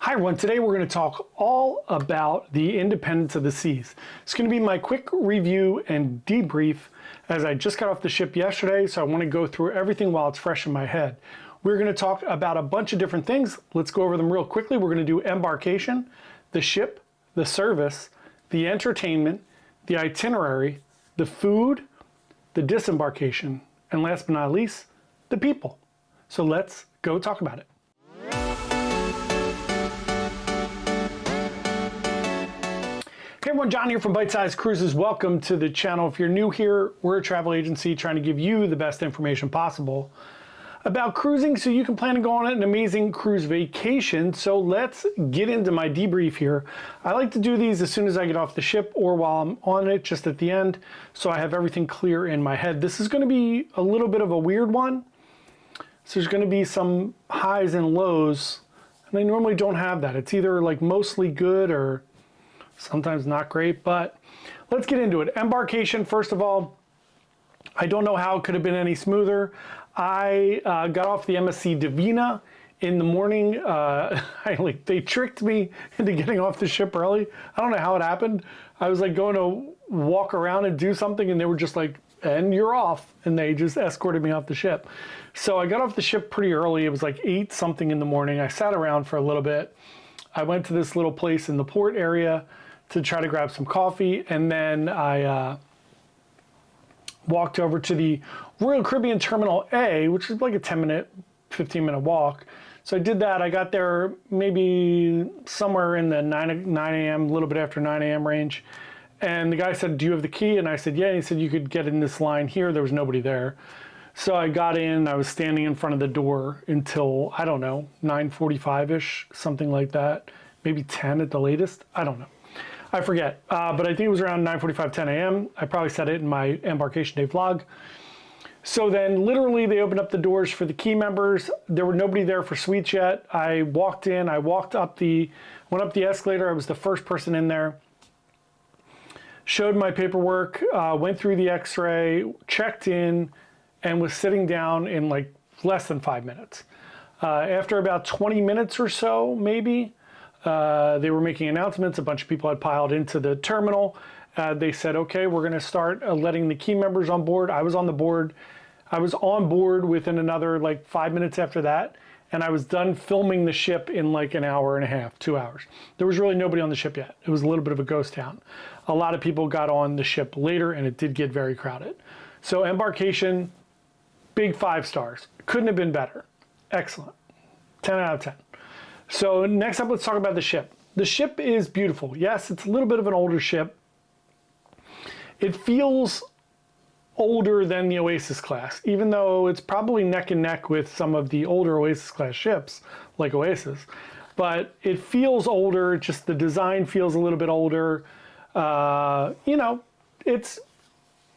Hi everyone, today we're going to talk all about the independence of the seas. It's going to be my quick review and debrief as I just got off the ship yesterday, so I want to go through everything while it's fresh in my head. We're going to talk about a bunch of different things. Let's go over them real quickly. We're going to do embarkation, the ship, the service, the entertainment, the itinerary, the food, the disembarkation, and last but not least, the people. So let's go talk about it. Hey everyone, John here from Byte Size Cruises. Welcome to the channel. If you're new here, we're a travel agency trying to give you the best information possible about cruising so you can plan to go on an amazing cruise vacation. So let's get into my debrief here. I like to do these as soon as I get off the ship or while I'm on it, just at the end, so I have everything clear in my head. This is going to be a little bit of a weird one. So there's going to be some highs and lows, and I normally don't have that. It's either like mostly good or sometimes not great, but let's get into it. Embarkation, first of all, I don't know how it could have been any smoother. I got off the MSC Divina in the morning. They tricked me into getting off the ship early. I don't know how it happened. I was like going to walk around and do something, and they were just like, and you're off. And they just escorted me off the ship. So I got off the ship pretty early. It was like 8 something in the morning. I sat around for a little bit. I went to this little place in the port area to try to grab some coffee, and then I walked over to the Royal Caribbean Terminal A, which is like a 10-minute, 15-minute walk. So I did that. I got there maybe somewhere in the 9 a.m., a little bit after 9 a.m. range. And the guy said, "Do you have the key?" And I said, "Yeah." And he said, "You could get in this line here." There was nobody there. So I got in. I was standing in front of the door until, I don't know, 9:45-ish, something like that. Maybe 10 at the latest. I don't know. I forget, but I think it was around 9:45, 10 a.m. I probably said it in my embarkation day vlog. So then literally they opened up the doors for the key members. There were nobody there for suites yet. I walked in, I went up the escalator. I was the first person in there. Showed my paperwork, went through the x-ray, checked in, and was sitting down in like less than 5 minutes. After about 20 minutes or so, maybe, they were making announcements. A bunch of people had piled into the terminal. They said, "Okay, we're going to start letting the key members on board." I was on the board. I was on board within another like 5 minutes after that, and I was done filming the ship in like an hour and a half, 2 hours. There was really nobody on the ship yet. It was a little bit of a ghost town. A lot of people got on the ship later, and it did get very crowded. So embarkation, big 5 stars. Couldn't have been better. Excellent. 10 out of 10. So next up, let's talk about the ship. The ship is beautiful. Yes, it's a little bit of an older ship. It feels older than the Oasis class, even though it's probably neck and neck with some of the older Oasis class ships, like Oasis. But it feels older, just the design feels a little bit older. You know, it's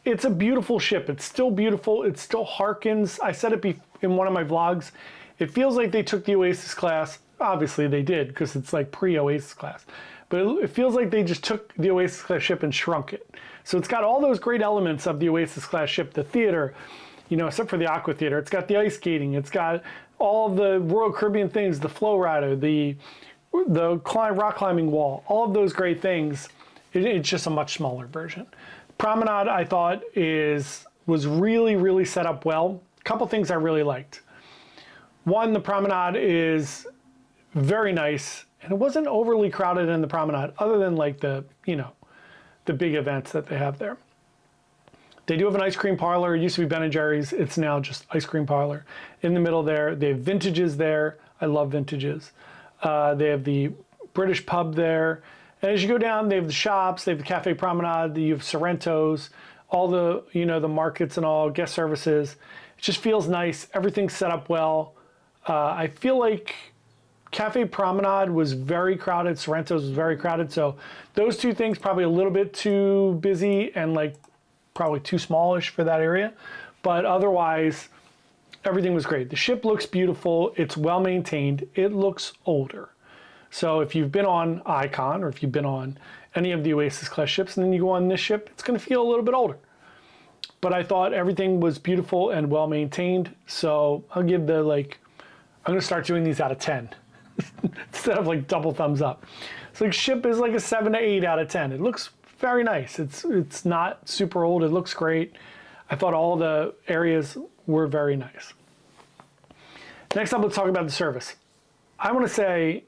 a beautiful ship. It's still beautiful. It still harkens. I said it in one of my vlogs. It feels like they took the Oasis class. Obviously they did, because it's like pre-Oasis class. But it feels like they just took the Oasis class ship and shrunk it. So it's got all those great elements of the Oasis class ship. The theater, you know, except for the Aqua Theater. It's got the ice skating. It's got all the Royal Caribbean things, the flow rider, the rock climbing wall, all of those great things. It's just a much smaller version. Promenade, I thought, was really, really set up well. A couple things I really liked. One, the promenade is very nice, and it wasn't overly crowded in the promenade, other than like the big events that they have there. They do have an ice cream parlor. It used to be Ben & Jerry's. It's now just ice cream parlor. In the middle there, they have vintages there. I love vintages. They have the British pub there. And as you go down, they have the shops. They have the Cafe Promenade. You have Sorrento's, all the, the markets and all, guest services. It just feels nice. Everything's set up well. I feel like Cafe Promenade was very crowded. Sorrento's was very crowded. So those two things probably a little bit too busy and like probably too smallish for that area. But otherwise, everything was great. The ship looks beautiful. It's well maintained. It looks older. So if you've been on Icon or if you've been on any of the Oasis class ships and then you go on this ship, it's going to feel a little bit older. But I thought everything was beautiful and well maintained. So I'll give I'm going to start doing these out of 10. instead of like double thumbs up. So like ship is like a 7 to 8 out of 10. It looks very nice. It's not super old. It looks great. I thought all the areas were very nice. Next up, let's talk about the service. I want to say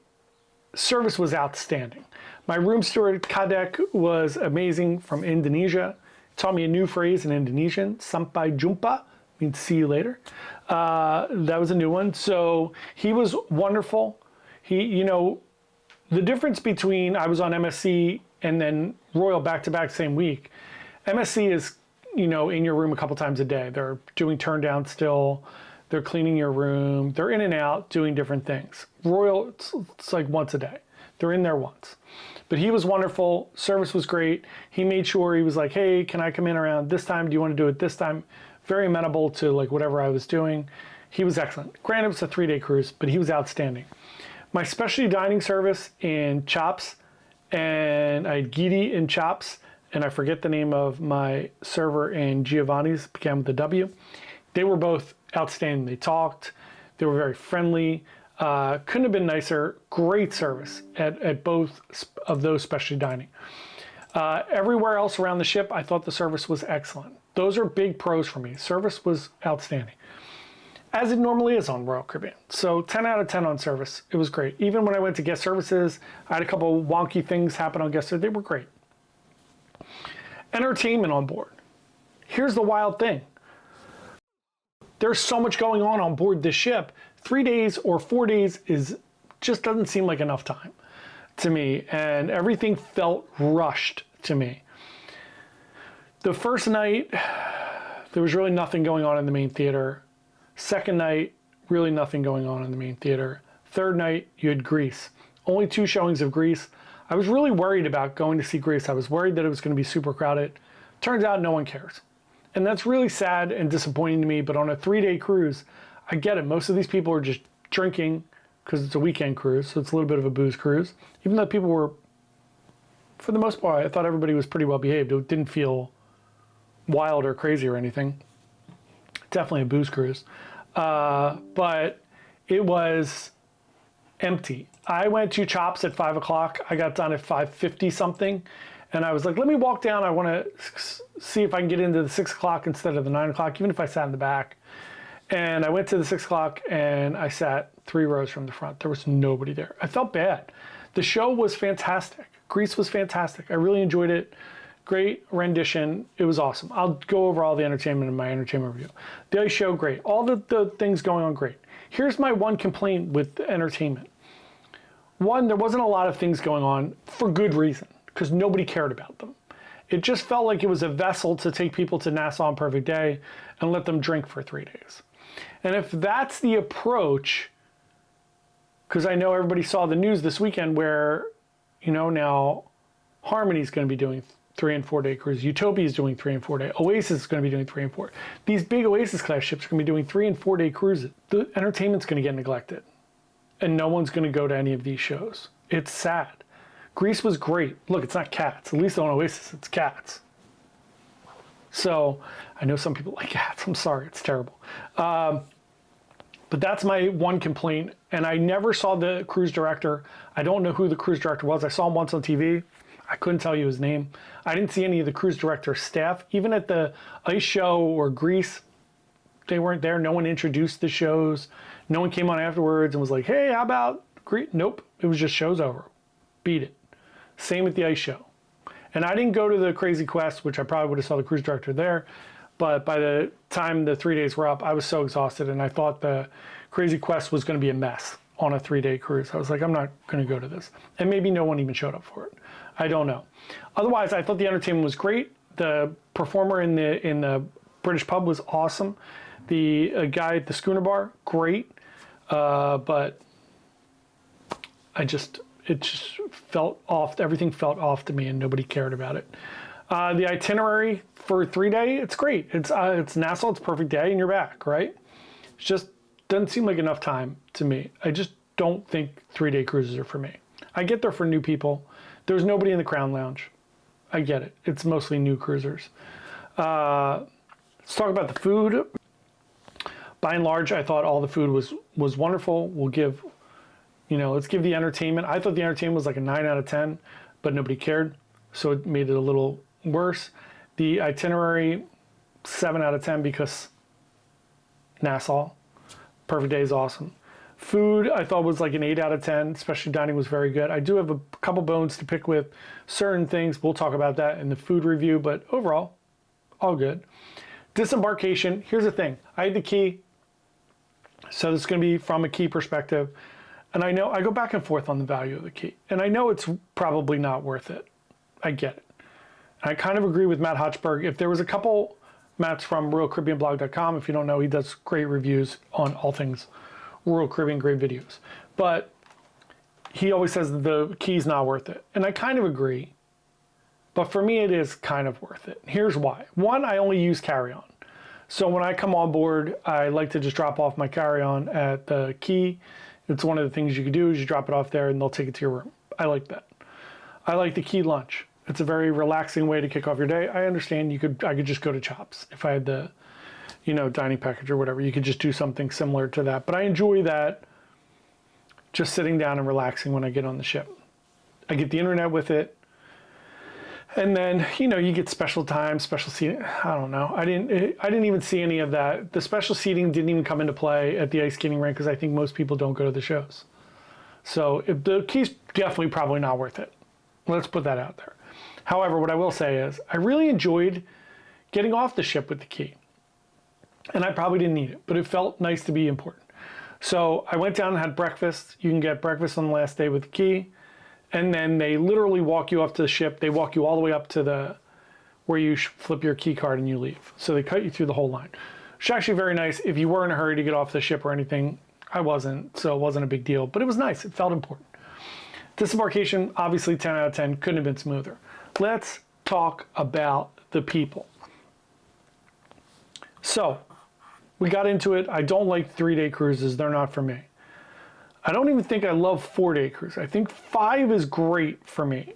service was outstanding. My room steward, Kadek, was amazing from Indonesia. Taught me a new phrase in Indonesian, sampai jumpa, means see you later. That was a new one. So he was wonderful. The difference between I was on MSC and then Royal back-to-back same week, MSC is, in your room a couple times a day. They're doing turn down still. They're cleaning your room. They're in and out doing different things. Royal, it's like once a day. They're in there once. But he was wonderful. Service was great. He made sure he was like, hey, can I come in around this time? Do you want to do it this time? Very amenable to like whatever I was doing. He was excellent. Granted, it was a 3-day cruise, but he was outstanding. My specialty dining service in Chops, and I had Gidi in Chops, and I forget the name of my server in Giovanni's, began with a W. They were both outstanding. They talked. They were very friendly. Couldn't have been nicer. Great service at both of those specialty dining. Everywhere else around the ship, I thought the service was excellent. Those are big pros for me. Service was outstanding, as it normally is on Royal Caribbean. So 10 out of 10 on service. It was great. Even when I went to guest services, I had a couple wonky things happen on guest service. They were great. Entertainment on board. Here's the wild thing. There's so much going on board this ship. 3 days or 4 days just doesn't seem like enough time to me, and everything felt rushed to me. The first night, there was really nothing going on in the main theater. Second night, really nothing going on in the main theater. Third night, you had Grease. Only 2 showings of Grease. I was really worried about going to see Grease. I was worried that it was going to be super crowded. Turns out no one cares. And that's really sad and disappointing to me, but on a 3-day cruise, I get it. Most of these people are just drinking because it's a weekend cruise, so it's a little bit of a booze cruise. Even though people were, for the most part, I thought everybody was pretty well behaved. It didn't feel wild or crazy or anything. Definitely a booze cruise. But it was empty. I went to Chops at 5 o'clock. I got done at 5:50 something. And I was like, let me walk down. I want to see if I can get into the 6 o'clock instead of the 9 o'clock, even if I sat in the back. And I went to the 6 o'clock and I sat 3 rows from the front. There was nobody there. I felt bad. The show was fantastic. Grease was fantastic. I really enjoyed it. Great rendition. It was awesome. I'll go over all the entertainment in my entertainment review. The ice show, great. All the things going on, great. Here's my one complaint with the entertainment. One, there wasn't a lot of things going on for good reason, because nobody cared about them. It just felt like it was a vessel to take people to Nassau on Perfect Day and let them drink for 3 days. And if that's the approach, because I know everybody saw the news this weekend where, now Harmony's going to be doing 3 and 4 day cruise. Utopia is doing 3 and 4 day. Oasis is going to be doing 3 and 4. These big Oasis class ships are going to be doing 3 and 4 day cruises. The entertainment's going to get neglected, and no one's going to go to any of these shows. It's sad. Grease was great. Look, it's not Cats. At least on Oasis, it's Cats. So I know some people like Cats. I'm sorry, it's terrible. But that's my one complaint. And I never saw the cruise director. I don't know who the cruise director was. I saw him once on TV. I couldn't tell you his name. I didn't see any of the cruise director's staff. Even at the ice show or Grease, they weren't there. No one introduced the shows. No one came on afterwards and was like, hey, how about Grease? Nope. It was just show's over. Beat it. Same with the ice show. And I didn't go to the Crazy Quest, which I probably would have saw the cruise director there. But by the time the 3 days were up, I was so exhausted, and I thought the Crazy Quest was going to be a mess on a 3 day cruise. I was like, I'm not going to go to this. And maybe no one even showed up for it. I don't know. Otherwise, I thought the entertainment was great. The performer in the British pub was awesome. The guy at the schooner bar, great. But it just felt off. Everything felt off to me, and nobody cared about it. The itinerary for 3 day, it's great. It's Nassau, it's Perfect Day, and you're back, right? It just doesn't seem like enough time to me. I just don't think 3 day cruises are for me. I get there for new people. There was nobody in the Crown Lounge. I get it. It's mostly new cruisers. Let's talk about the food. By and large, I thought all the food was wonderful. We'll give You know, let's give the entertainment. I thought the entertainment was like a 9 out of 10, but nobody cared. So it made it a little worse. The itinerary, 7 out of 10 because Nassau. Perfect Day is awesome. Food, I thought was like an 8 out of 10. Especially dining was very good. I do have a couple bones to pick with certain things. We'll talk about that in the food review, but overall, all good. Disembarkation, here's the thing. I had the key, so this is going to be from a key perspective. And I know I go back and forth on the value of the key. And I know it's probably not worth it. I get it. I kind of agree with Matt Hochberg. If there was a couple, Matt's from RoyalCaribbeanBlog.com. If you don't know, he does great reviews on all things Royal Caribbean, great videos. But he always says the key's not worth it. And I kind of agree. But for me, it is kind of worth it. Here's why. One, I only use carry-on. So when I come on board, I like to just drop off my carry-on at the key. It's one of the things you can do is you drop it off there and they'll take it to your room. I like that. I like the key lunch. It's a very relaxing way to kick off your day. I understand I could just go to Chops if I had the, you know, dining package or whatever. You could just do something similar to that. But I enjoy that, just sitting down and relaxing when I get on the ship. I get the internet with it. And then, you know, you get special time, special seating. I don't know. I didn't even see any of that. The special seating didn't even come into play at the ice skating rink because I think most people don't go to the shows. So if the key's definitely probably not worth it. Let's put that out there. However, what I will say is I really enjoyed getting off the ship with the key. And I probably didn't need it, but it felt nice to be important. So I went down and had breakfast. You can get breakfast on the last day with the key. And then they literally walk you up to the ship. They walk you all the way up to where you flip your key card and you leave. So they cut you through the whole line. Which is actually very nice. If you were in a hurry to get off the ship or anything, I wasn't, so it wasn't a big deal. But it was nice. It felt important. Disembarkation, obviously 10 out of 10. Couldn't have been smoother. Let's talk about the people. So we got into it. I don't like 3-day cruises. They're not for me. I don't even think I love 4-day cruise. I think 5 is great for me.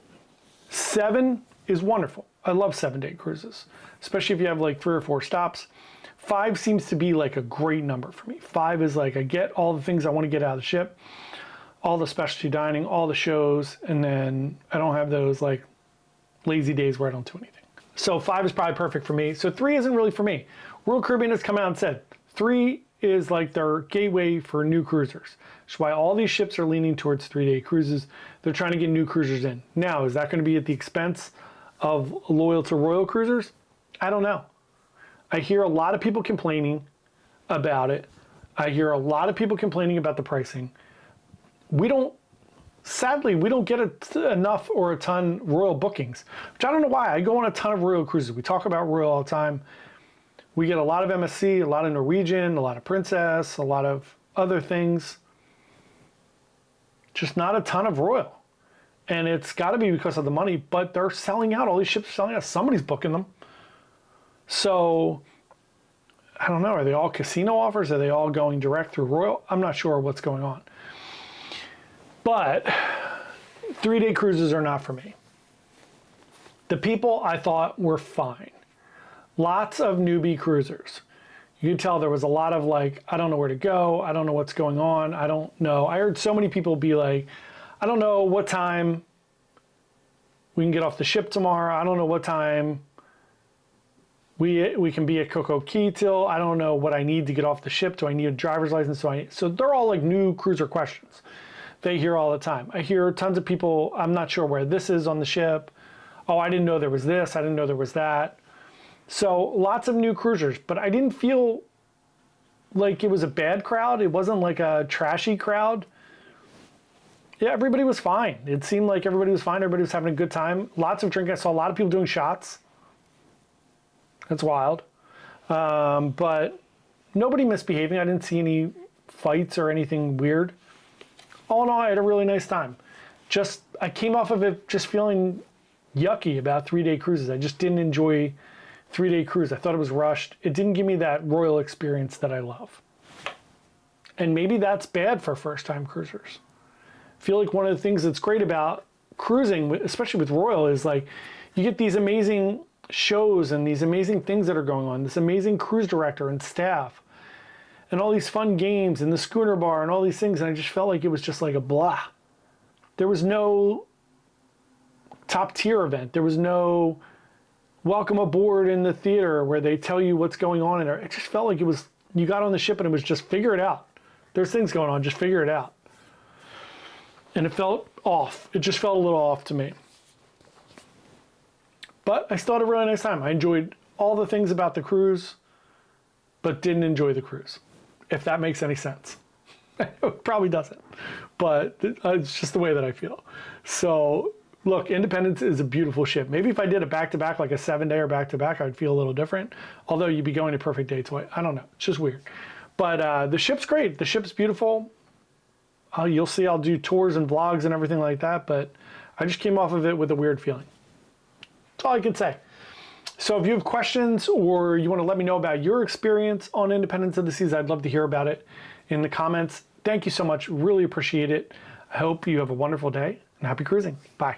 7 is wonderful. I love 7-day cruises, especially if you have like 3 or 4 stops. 5 seems to be like a great number for me. 5 is like I get all the things I want to get out of the ship, all the specialty dining, all the shows, and then I don't have those like lazy days where I don't do anything. So 5 is probably perfect for me. So 3 isn't really for me. Royal Caribbean has come out and said 3 is like their gateway for new cruisers. That's why all these ships are leaning towards 3-day cruises. They're trying to get new cruisers in. Now, is that going to be at the expense of loyal to Royal cruisers? I don't know. I hear a lot of people complaining about it. I hear a lot of people complaining about the pricing. Sadly, we don't get enough or a ton Royal bookings, which I don't know why. I go on a ton of Royal cruises. We talk about Royal all the time. We get a lot of MSC, a lot of Norwegian, a lot of Princess, a lot of other things. Just not a ton of Royal. And it's got to be because of the money, but they're selling out. All these ships are selling out. Somebody's booking them. So, I don't know. Are they all casino offers? Are they all going direct through Royal? I'm not sure what's going on. But 3-day cruises are not for me. The people I thought were fine. Lots of newbie cruisers. You could tell there was a lot of like, I don't know where to go. I don't know what's going on. I don't know. I heard so many people be like, I don't know what time we can get off the ship tomorrow. I don't know what time we can be at Coco Key till. I don't know what I need to get off the ship. Do I need a driver's license? So they're all like new cruiser questions. They hear all the time. I hear tons of people, I'm not sure where this is on the ship. Oh, I didn't know there was this. I didn't know there was that. So lots of new cruisers, but I didn't feel like it was a bad crowd. It wasn't like a trashy crowd. Yeah, everybody was fine. It seemed like everybody was fine. Everybody was having a good time. Lots of drinking. I saw a lot of people doing shots. That's wild. But nobody misbehaving. I didn't see any fights or anything weird. All in all, I had a really nice time. I came off of it just feeling yucky about 3-day cruises. I just didn't enjoy 3-day cruise. I thought it was rushed. It didn't give me that Royal experience that I love. And maybe that's bad for first-time cruisers. I feel like one of the things that's great about cruising, especially with Royal, is like you get these amazing shows and these amazing things that are going on, this amazing cruise director and staff. and all these fun games and the schooner bar and all these things, and I just felt like it was just like a blah. There was no top tier event. There was no welcome aboard in the theater where they tell you what's going on in there. It just felt like it was, you got on the ship and it was just figure it out. There's things going on, just figure it out. And it felt off. It just felt a little off to me. But I still had a really nice time. I enjoyed all the things about the cruise, but didn't enjoy the cruise, if that makes any sense. It probably doesn't, but it's just the way that I feel. So look, Independence is a beautiful ship. Maybe if I did a back-to-back, like a 7-day or back-to-back, I'd feel a little different. Although you'd be going to perfect dates. I don't know. It's just weird. But the ship's great. The ship's beautiful. You'll see I'll do tours and vlogs and everything like that, but I just came off of it with a weird feeling. That's all I can say. So if you have questions or you want to let me know about your experience on Independence of the Seas, I'd love to hear about it in the comments. Thank you so much. Really appreciate it. I hope you have a wonderful day and happy cruising. Bye.